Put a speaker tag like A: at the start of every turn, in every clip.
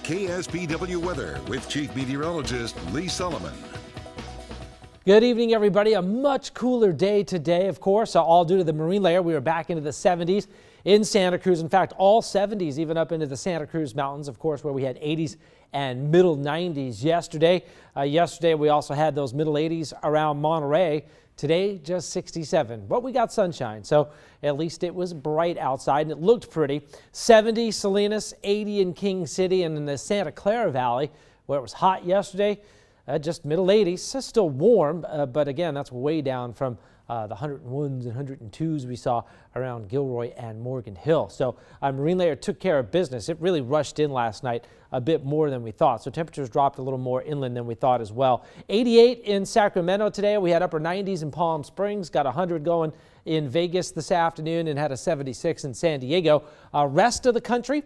A: KSPW weather with Chief Meteorologist Lee Solomon.
B: Good evening, everybody. A much cooler day today, of course, all due to the marine layer. We are back into the 70s in Santa Cruz. In fact, all 70s, even up into the Santa Cruz Mountains, of course, where we had 80s and middle 90s yesterday. Yesterday, we also had those middle 80s around Monterey. Today, just 67, but we got sunshine, so at least it was bright outside and it looked pretty. 70 Salinas, 80 in King City, and in the Santa Clara Valley, where it was hot yesterday, just middle 80s. So still warm, but again, that's way down from the 101s and 102s we saw around Gilroy and Morgan Hill. So marine layer took care of business. It really rushed in last night a bit more than we thought. So temperatures dropped a little more inland than we thought as well. 88 in Sacramento today. We had upper 90s in Palm Springs, got 100 going in Vegas this afternoon, and had a 76 in San Diego. Rest of the country,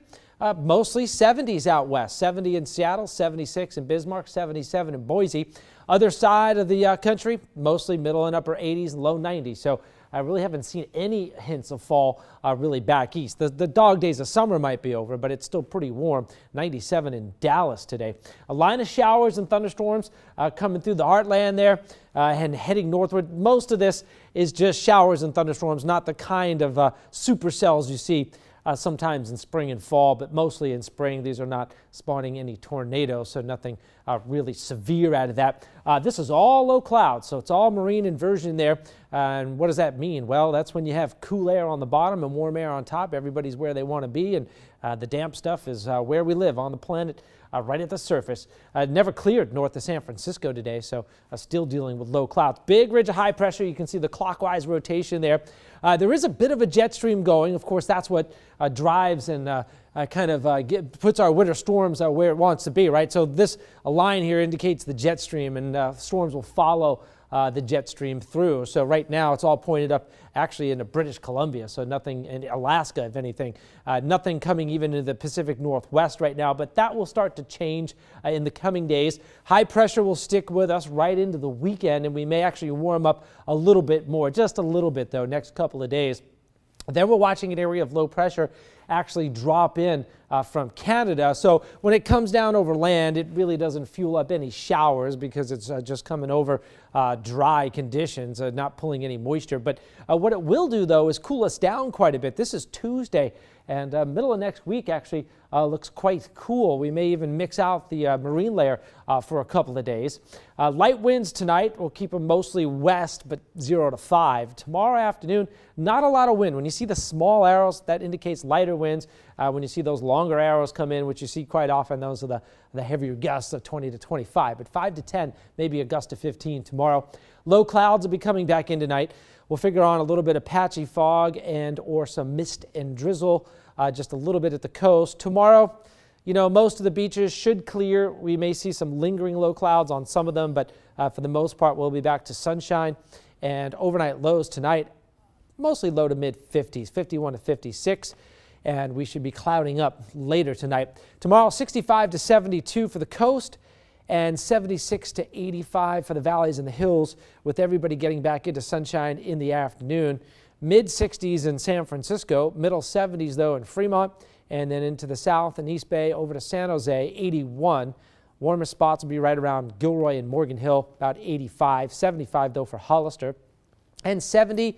B: mostly 70s out west. 70 in Seattle, 76 in Bismarck, 77 in Boise. Other side of the country, mostly middle and upper 80s and low 90s. So I really haven't seen any hints of fall really back east. The dog days of summer might be over, but it's still pretty warm. 97 in Dallas today. A line of showers and thunderstorms coming through the heartland there and heading northward. Most of this is just showers and thunderstorms, not the kind of supercells you see sometimes in spring and fall, but mostly in spring. These are not spawning any tornadoes, so nothing really severe out of that. This is all low clouds, so it's all marine inversion there. And what does that mean? Well, that's when you have cool air on the bottom and warm air on top. Everybody's where they want to be, and the damp stuff is where we live on the planet, right at the surface. Never cleared north of San Francisco today, so still dealing with low clouds. Big ridge of high pressure. You can see the clockwise rotation there. There is a bit of a jet stream going. Of course, that's what drives and puts our winter storms where it wants to be, right? So this line here indicates the jet stream, and storms will follow the jet stream through. So right now it's all pointed up actually into British Columbia, so nothing in Alaska, if anything. Nothing coming even into the Pacific Northwest right now, but that will start to change in the coming days. High pressure will stick with us right into the weekend, and we may actually warm up a little bit more, just a little bit though, next couple of days. Then we're watching an area of low pressure actually drop in from Canada. So when it comes down over land, it really doesn't fuel up any showers because it's just coming over dry conditions, not pulling any moisture. But what it will do, though, is cool us down quite a bit. This is Tuesday, and middle of next week actually looks quite cool. We may even mix out the marine layer for a couple of days. Light winds tonight will keep them mostly west, but 0 to 5. Tomorrow afternoon, not a lot of wind. When you see the small arrows, that indicates lighter winds. When you see those longer arrows come in, which you see quite often, those are the heavier gusts of 20 to 25. But 5 to 10, maybe a gust of 15 tomorrow. Low clouds will be coming back in tonight. We'll figure on a little bit of patchy fog and or some mist and drizzle, just a little bit at the coast. Tomorrow, you know, most of the beaches should clear. We may see some lingering low clouds on some of them, but for the most part, we'll be back to sunshine. And overnight lows tonight, mostly low to mid 50s, 51 to 56. And we should be clouding up later tonight. Tomorrow, 65 to 72 for the coast and 76 to 85 for the valleys and the hills, with everybody getting back into sunshine in the afternoon. Mid 60s in San Francisco, middle 70s though in Fremont, and then into the south and East Bay over to San Jose, 81. Warmest spots will be right around Gilroy and Morgan Hill, about 85. 75 though for Hollister, and 70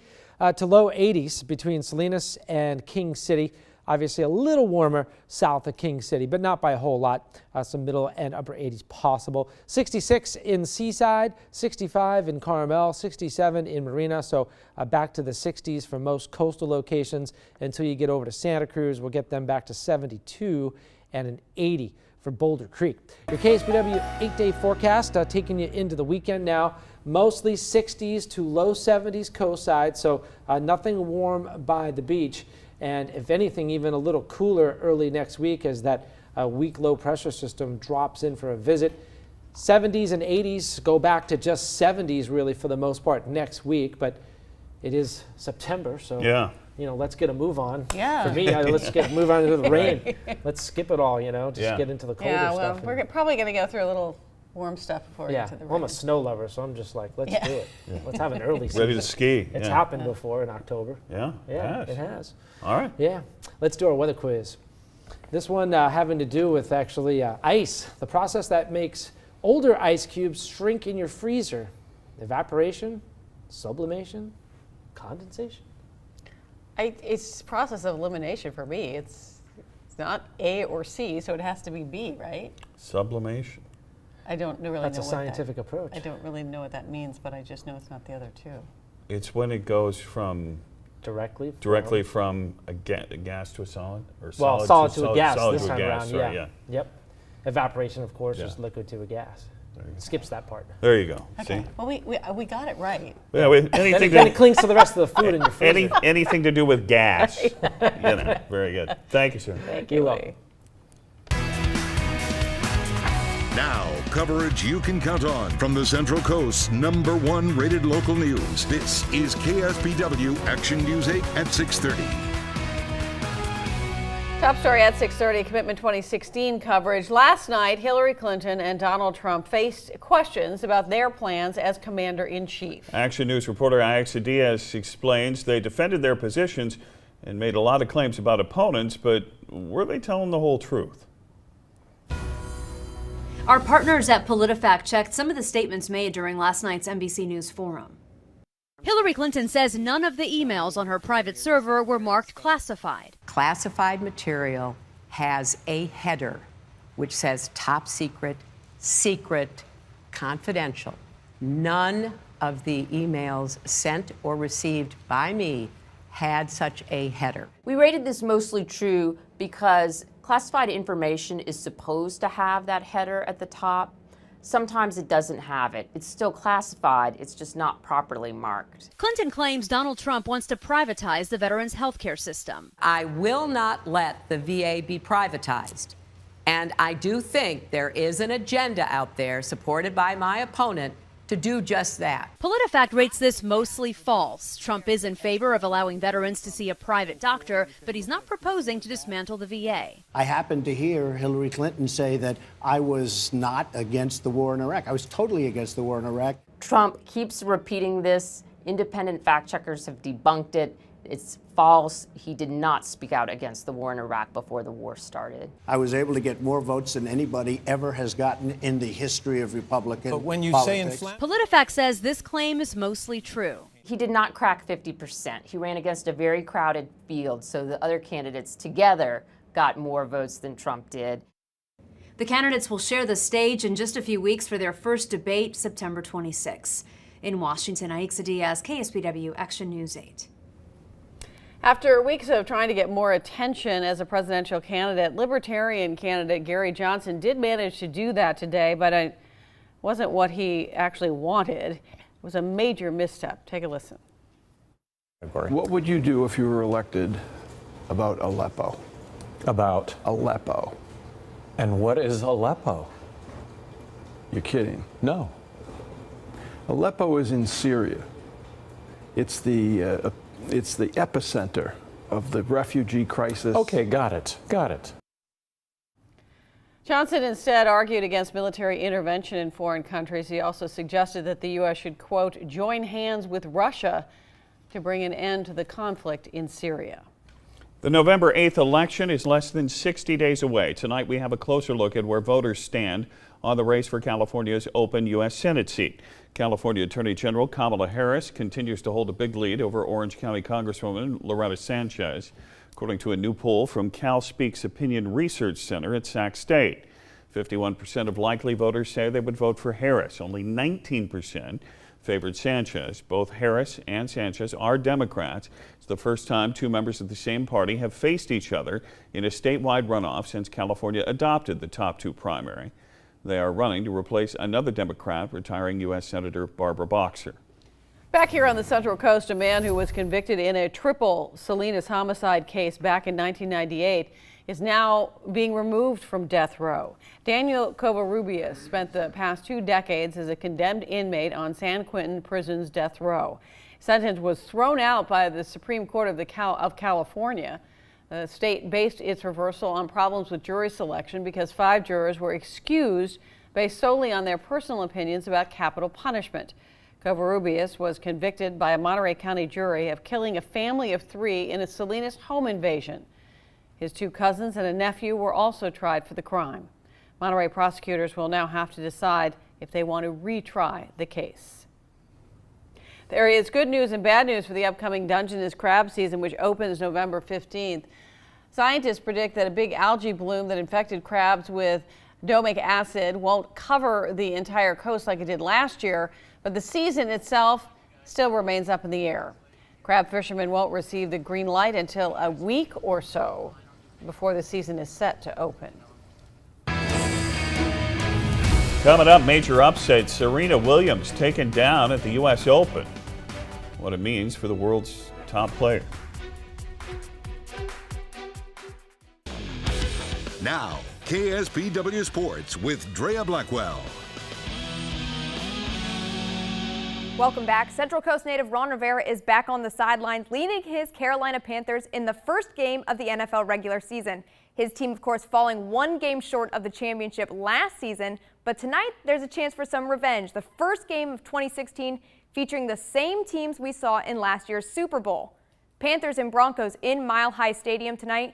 B: to low 80s between Salinas and King City. Obviously a little warmer south of King City, but not by a whole lot. Some middle and upper 80s possible. 66 in Seaside, 65 in Carmel, 67 in Marina. So back to the 60s for most coastal locations until you get over to Santa Cruz. We'll get them back to 72 and an 80 for Boulder Creek. Your KSPW 8-day forecast taking you into the weekend now. Mostly 60s to low 70s coastside, so nothing warm by the beach. And if anything, even a little cooler early next week as that weak low pressure system drops in for a visit. 70s and 80s go back to just 70s really for the most part next week, but it is September, so
C: yeah.
B: You know, let's get a move on.
D: Yeah.
B: For me, let's move on to the rain. Let's skip it all, you know, just get into the colder stuff.
D: Yeah, well, we're probably going to go through a little warm stuff before we get to the rain.
B: Well, I'm a snow lover, so I'm just like, let's do it. Yeah. Let's have an early season.
C: Ready to ski.
B: It's happened before in October.
C: Yeah,
B: it has.
C: All right.
B: Yeah. Let's do our weather quiz. This one having to do with actually ice, the process that makes older ice cubes shrink in your freezer. Evaporation, sublimation, condensation.
D: It's a process of elimination for me. It's not A or C, so it has to be B, right?
C: Sublimation.
D: I don't really know
B: That's a
D: what
B: scientific approach.
D: I don't really know what that means, but I just know it's not the other two.
C: It's when it goes from
B: Directly
C: from a gas to a solid, or
B: solid to a gas
C: solid
B: this
C: to a
B: time
C: gas,
B: around.
C: sorry,
B: Yeah. Yep. Evaporation, of course,
C: Yeah.
B: is liquid to a gas. Skips that part.
C: There you go.
D: Okay.
C: See?
D: Well, we got it right.
C: Yeah, anything
B: Then it clings to the rest of the food in your freezer.
C: anything to do with gas. Very good. Thank you, sir.
D: Thank
B: You're
D: you,
B: welcome.
D: Lee.
A: Now, coverage you can count on from the Central Coast's #1 rated local news. This is KSPW Action News 8 at 6:30.
D: Top story at 6:30, Commitment 2016 coverage. Last night, Hillary Clinton and Donald Trump faced questions about their plans as commander-in-chief.
C: Action News reporter Aixa Diaz explains they defended their positions and made a lot of claims about opponents, but were they telling the whole truth?
E: Our partners at PolitiFact checked some of the statements made during last night's NBC News forum. Hillary Clinton says none of the emails on her private server were marked classified.
F: Classified material has a header which says top secret, secret, confidential. None of the emails sent or received by me had such a header.
G: We rated this mostly true because classified information is supposed to have that header at the top. Sometimes it doesn't have it. It's still classified, it's just not properly marked.
E: Clinton claims Donald Trump wants to privatize the veterans' health care system.
F: I will not let the VA be privatized. And I do think there is an agenda out there supported by my opponent to do just that.
E: PolitiFact rates this mostly false. Trump is in favor of allowing veterans to see a private doctor, but he's not proposing to dismantle the VA.
H: I happened to hear Hillary Clinton say that I was not against the war in Iraq. I was totally against the war in Iraq.
G: Trump keeps repeating this. Independent fact checkers have debunked it. It's false. He did not speak out against the war in Iraq before the war started.
H: I was able to get more votes than anybody ever has gotten in the history of Republican
I: But when you
H: politics.
I: say
E: PolitiFact says this claim is mostly true.
G: He did not crack 50%. He ran against a very crowded field, so the other candidates together got more votes than Trump did.
E: The candidates will share the stage in just a few weeks for their first debate, September 26. In Washington, Aixa Diaz, KSPW Action News 8.
D: After weeks of trying to get more attention as a presidential candidate, Libertarian candidate Gary Johnson did manage to do that today, but it wasn't what he actually wanted. It was a major misstep. Take a listen.
I: What would you do if you were elected about Aleppo?
J: About
I: Aleppo.
J: And what is Aleppo?
I: You're kidding.
J: No.
I: Aleppo is in Syria. It's the epicenter of the refugee crisis.
J: Okay, got it. Got it.
D: Johnson instead argued against military intervention in foreign countries. He also suggested that the U.S. should, quote, join hands with Russia to bring an end to the conflict in Syria.
C: The November 8th election is less than 60 days away. Tonight we have a closer look at where voters stand on the race for California's open U.S. Senate seat. California Attorney General Kamala Harris continues to hold a big lead over Orange County Congresswoman Loretta Sanchez, according to a new poll from CalSpeak's Opinion Research Center at Sac State. 51% of likely voters say they would vote for Harris. Only 19% favored Sanchez. Both Harris and Sanchez are Democrats. It's the first time two members of the same party have faced each other in a statewide runoff since California adopted the top two primary. They are running to replace another Democrat, retiring U.S. Senator Barbara Boxer.
D: Back here on the Central Coast, a man who was convicted in a triple Salinas homicide case back in 1998 is now being removed from death row. Daniel Covarrubias spent the past 2 decades as a condemned inmate on San Quentin Prison's death row. His sentence was thrown out by the Supreme Court of California. The state based its reversal on problems with jury selection because 5 jurors were excused based solely on their personal opinions about capital punishment. Covarrubias was convicted by a Monterey County jury of killing a family of 3 in a Salinas home invasion. His 2 cousins and a nephew were also tried for the crime. Monterey prosecutors will now have to decide if they want to retry the case. There is good news and bad news for the upcoming Dungeness crab season, which opens November 15th. Scientists predict that a big algae bloom that infected crabs with domic acid won't cover the entire coast like it did last year, but the season itself still remains up in the air. Crab fishermen won't receive the green light until a week or so before the season is set to open.
C: Coming up, major upset. Serena Williams taken down at the U.S. Open. What it means for the world's top player.
A: Now, KSPW Sports with Drea Blackwell.
K: Welcome back. Central Coast native Ron Rivera is back on the sidelines leading his Carolina Panthers in the first game of the NFL regular season. His team, of course, falling 1 game short of the championship last season, but tonight there's a chance for some revenge. The first game of 2016 featuring the same teams we saw in last year's Super Bowl. Panthers and Broncos in Mile High Stadium tonight.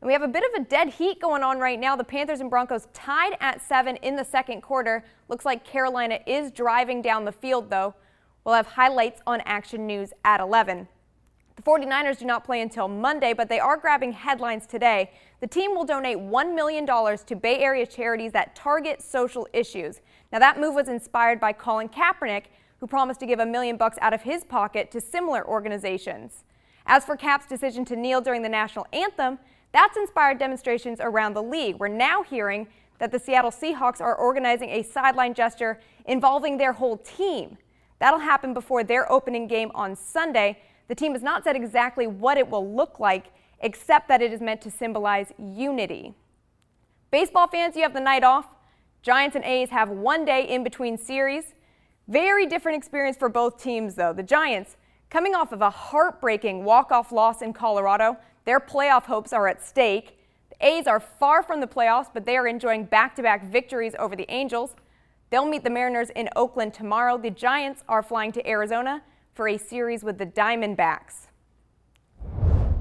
K: And we have a bit of a dead heat going on right now. The Panthers and Broncos tied at 7 in the second quarter. Looks like Carolina is driving down the field, though. We'll have highlights on Action News at 11. The 49ers do not play until Monday, but they are grabbing headlines today. The team will donate $1 million to Bay Area charities that target social issues. Now, that move was inspired by Colin Kaepernick, who promised to give $1 million out of his pocket to similar organizations. As for Cap's decision to kneel during the national anthem, that's inspired demonstrations around the league. We're now hearing that the Seattle Seahawks are organizing a sideline gesture involving their whole team. That'll happen before their opening game on Sunday. The team has not said exactly what it will look like, except that it is meant to symbolize unity. Baseball fans, you have the night off. Giants and A's have 1 day in between series. Very different experience for both teams, though. The Giants, coming off of a heartbreaking walk-off loss in Colorado, their playoff hopes are at stake. The A's are far from the playoffs, but they are enjoying back-to-back victories over the Angels. They'll meet the Mariners in Oakland tomorrow. The Giants are flying to Arizona for a series with the Diamondbacks.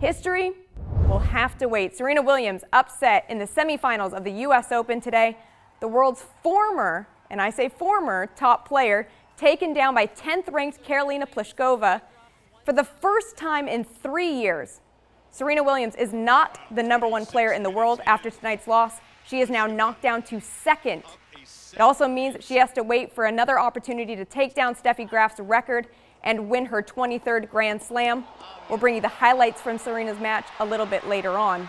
K: History will have to wait. Serena Williams upset in the semifinals of the U.S. Open today. The world's former, and I say former, top player taken down by 10th-ranked Karolina Pliskova. For the first time in 3 years, Serena Williams is not the #1 player in the world after tonight's loss. She is now knocked down to 2nd. It also means that she has to wait for another opportunity to take down Steffi Graf's record and win her 23rd Grand Slam. We'll bring you the highlights from Serena's match a little bit later on.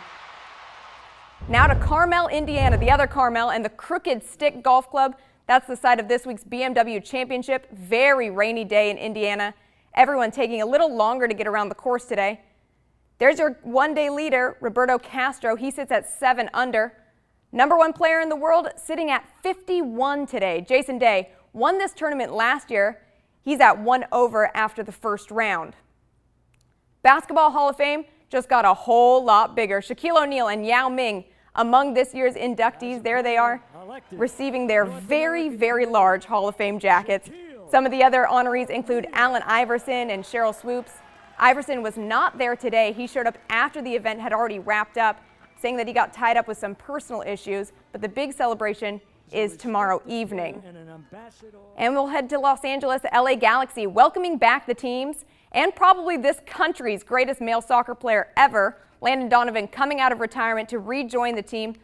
K: Now to Carmel, Indiana, the other Carmel, and the Crooked Stick Golf Club. That's the site of this week's BMW Championship. Very rainy day in Indiana. Everyone taking a little longer to get around the course today. There's your 1-day leader, Roberto Castro. He sits at 7 under. #1 player in the world sitting at 51 today. Jason Day won this tournament last year. He's at 1 over after the first round. Basketball Hall of Fame just got a whole lot bigger. Shaquille O'Neal and Yao Ming among this year's inductees. There they are, receiving their very, very large Hall of Fame jackets. Some of the other honorees include Allen Iverson and Sheryl Swoops. Iverson was not there today. He showed up after the event had already wrapped up, saying that he got tied up with some personal issues, but the big celebration is tomorrow evening. And we'll head to Los Angeles, the LA Galaxy, welcoming back the teams and probably this country's greatest male soccer player ever, Landon Donovan, coming out of retirement to rejoin the team.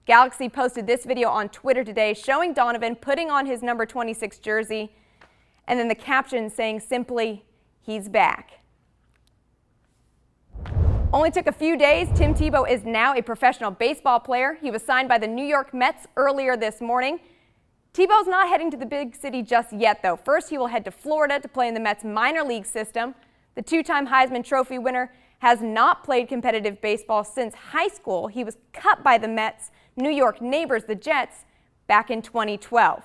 K: Galaxy posted this video on Twitter today showing Donovan putting on his number 26 jersey, and then the caption saying simply, "He's back." Only took a few days. Tim Tebow is now a professional baseball player. He was signed by the New York Mets earlier this morning. Tebow's not heading to the big city just yet, though. First, he will head to Florida to play in the Mets minor league system. The 2-time Heisman Trophy winner has not played competitive baseball since high school. He was cut by the Mets' New York neighbors, the Jets, back in 2012.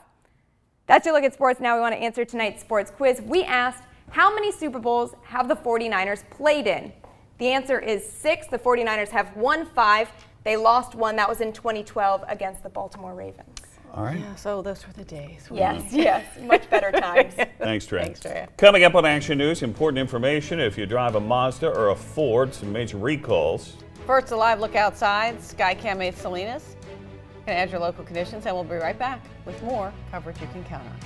K: That's your look at sports. Now we want to answer tonight's sports quiz. We asked, how many Super Bowls have the 49ers played in? The answer is 6. The 49ers have won 5. They lost 1. That was in 2012 against the Baltimore Ravens.
C: All right.
D: Yeah, so those were the days.
K: Yes, yes. Much better times.
C: Thanks, Trey.
D: Thanks, Trey.
C: Coming up on Action News, important information if you drive a Mazda or a Ford, some major recalls
D: First, a live look outside. Skycam 8 Salinas. Going to add your local conditions, and we'll be right back with more coverage you can count on.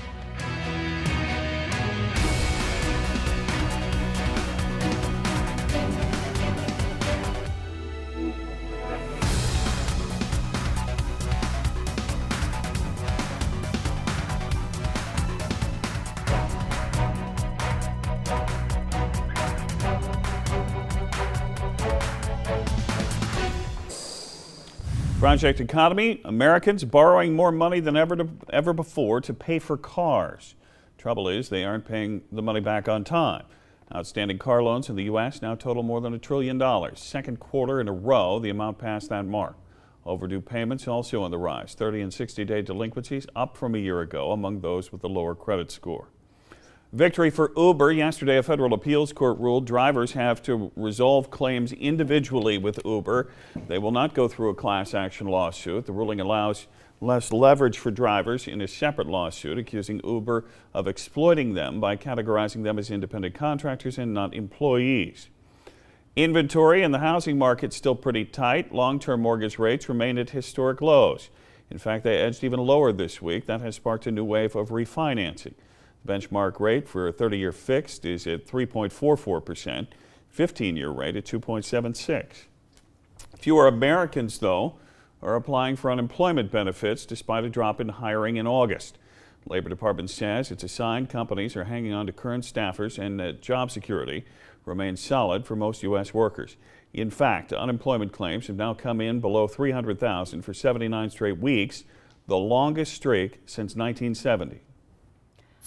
C: Project Economy, Americans borrowing more money than ever before to pay for cars. Trouble is, they aren't paying the money back on time. Outstanding car loans in the U.S. now total more than $1 trillion. Second quarter in a row, the amount passed that mark. Overdue payments also on the rise. 30 and 60-day delinquencies up from a year ago among those with the lower credit score. Victory for Uber. Yesterday, a federal appeals court ruled drivers have to resolve claims individually with Uber. They will not go through a class action lawsuit. The ruling allows less leverage for drivers in a separate lawsuit, accusing Uber of exploiting them by categorizing them as independent contractors and not employees. Inventory in the housing market still pretty tight. Long-term mortgage rates remain at historic lows. In fact, they edged even lower this week. That has sparked a new wave of refinancing. Benchmark rate for a 30-year fixed is at 3.44%, 15-year rate at 2.76. Fewer Americans, though, are applying for unemployment benefits despite a drop in hiring in August. Labor Department says it's a sign companies are hanging on to current staffers and that job security remains solid for most U.S. workers. In fact, unemployment claims have now come in below 300,000 for 79 straight weeks, the longest streak since 1970.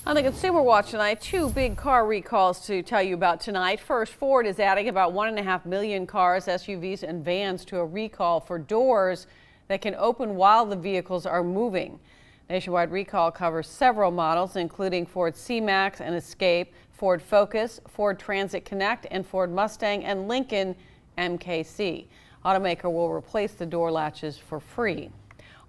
D: On the Consumer Watch tonight, 2 big car recalls to tell you about tonight. First, Ford is adding about 1.5 million cars, SUVs, and vans to a recall for doors that can open while the vehicles are moving. Nationwide recall covers several models, including Ford C-Max and Escape, Ford Focus, Ford Transit Connect, and Ford Mustang and Lincoln MKC. Automaker will replace the door latches for free.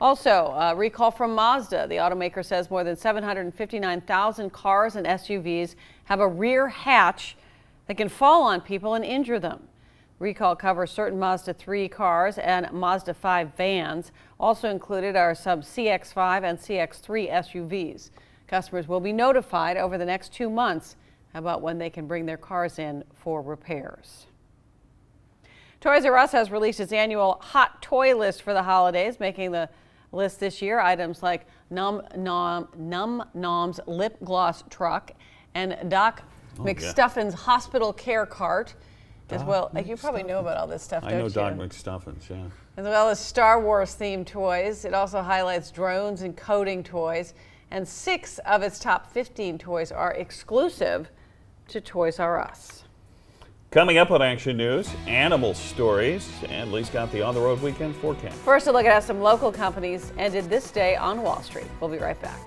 D: Also, a recall from Mazda. The automaker says more than 759,000 cars and SUVs have a rear hatch that can fall on people and injure them. Recall covers certain Mazda 3 cars and Mazda 5 vans. Also included are some CX-5 and CX-3 SUVs. Customers will be notified over the next 2 months about when they can bring their cars in for repairs. Toys R Us has released its annual hot toy list for the holidays, making the list this year items like Num Nom's lip gloss truck and Doc McStuffins hospital care cart, as well. You probably know about all this stuff, don't you?
C: I know Doc McStuffins, yeah.
D: As well as Star Wars themed toys. It also highlights drones and coding toys, and 6 of its top 15 toys are exclusive to Toys R Us.
C: Coming up on Action News, animal stories, and Lee's got the on-the-road weekend forecast.
D: First, a look at how some local companies ended this day on Wall Street. We'll be right back.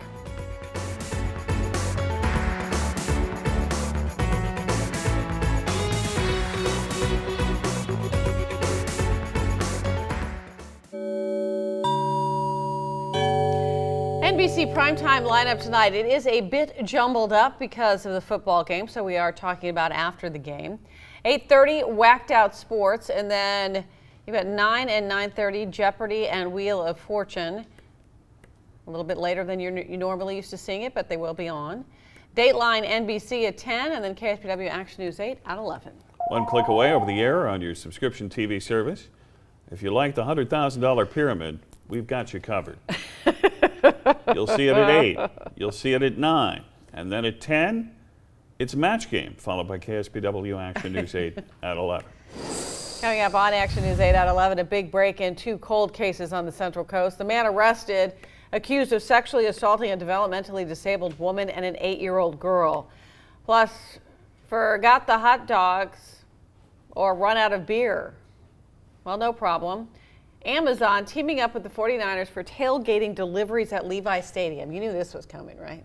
D: NBC primetime lineup tonight. It is a bit jumbled up because of the football game, so we are talking about after the game. 8:30, Whacked Out Sports, and then you've got 9 and 9:30, Jeopardy and Wheel of Fortune. A little bit later than you normally used to seeing it, but they will be on. Dateline NBC at 10, and then KSPW Action News 8 at 11.
C: One click away over the air on your subscription TV service. If you like the $100,000 pyramid, we've got you covered. You'll see it at 8, you'll see it at 9, and then at 10, it's Match Game, followed by KSPW Action News 8 at 11.
D: Coming up on Action News 8 at 11, a big break-in, 2 cold cases on the Central Coast. The man arrested, accused of sexually assaulting a developmentally disabled woman and an 8-year-old girl. Plus, forgot the hot dogs or run out of beer. Well, no problem. Amazon teaming up with the 49ers for tailgating deliveries at Levi Stadium. You knew this was coming, right?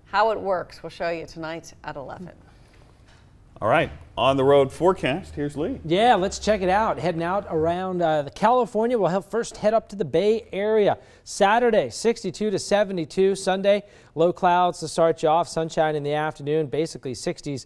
D: How it works, we'll show you tonight at 11.
C: All right, on the road forecast, here's Lee.
B: Yeah, let's check it out. Heading out around California, we'll first head up to the Bay Area. Saturday, 62 to 72. Sunday, low clouds to start you off. Sunshine in the afternoon, basically 60s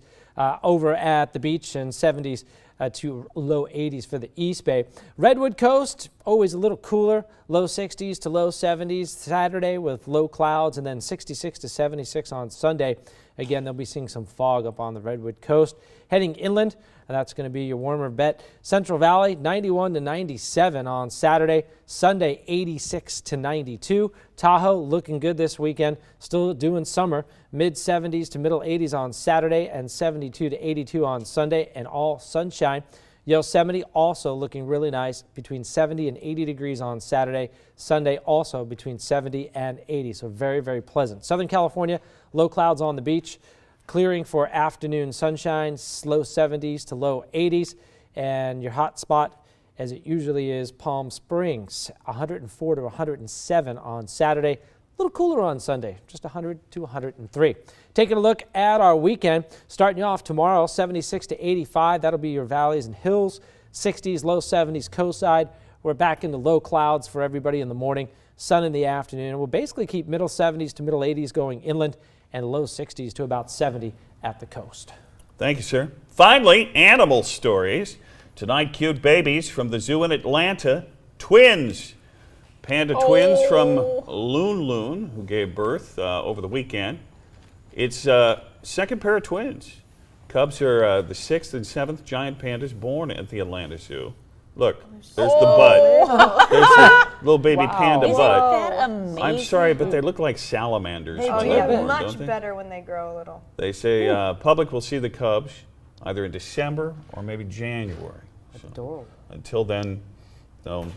B: over at the beach and 70s to low 80s for the East Bay. Redwood Coast, always a little cooler, low 60s to low 70s Saturday with low clouds, and then 66 to 76 on Sunday. Again, they'll be seeing some fog up on the Redwood Coast. Heading inland, that's going to be your warmer bet. Central Valley, 91 to 97 on Saturday. Sunday, 86 to 92. Tahoe looking good this weekend. Still doing summer. Mid 70s to middle 80s on Saturday and 72 to 82 on Sunday, and all sunshine. Yosemite also looking really nice, between 70 and 80 degrees on Saturday. Sunday also between 70 and 80, so very, very pleasant. Southern California, low clouds on the beach, clearing for afternoon sunshine, low 70s to low 80s. And your hot spot, as it usually is, Palm Springs, 104 to 107 on Saturday. A little cooler on Sunday, just 100 to 103. Taking a look at our weekend, starting you off tomorrow, 76 to 85. That'll be your valleys and hills. 60s, low 70s coastside. We're back into low clouds for everybody in the morning, sun in the afternoon. And we'll basically keep middle 70s to middle 80s going inland, and low 60s to about 70 at the coast.
C: Thank you, sir. Finally, animal stories. Tonight, cute babies from the zoo in Atlanta, twins. Panda twins from Loon Loon, who gave birth over the weekend. It's second pair of twins. Cubs are the 6th and 7th giant pandas born at the Atlanta Zoo. Look, there's the butt. There's the little baby panda butt.
D: Isn't that amazing?
C: I'm sorry, but they look like salamanders.
K: They
C: when
K: do
C: they're born,
K: much
C: don't they?
K: better when they grow a little.
C: They say public will see the cubs either in December or maybe January. So, until then, they'll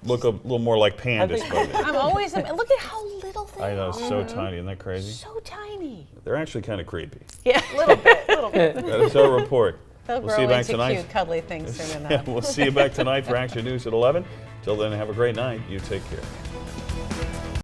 C: look a little more like pandas.
D: I'm always, look at how little they are.
C: I know, so tiny. Isn't that crazy?
D: So tiny.
C: They're actually kind of creepy.
D: Yeah, a little bit, a little bit.
C: That is our report.
D: They'll
C: We'll
D: grow
C: see you back
D: into
C: tonight.
D: cute, cuddly things soon enough.
C: Yeah, we'll see you back tonight for Action News at 11. Till then, have a great night. You take care.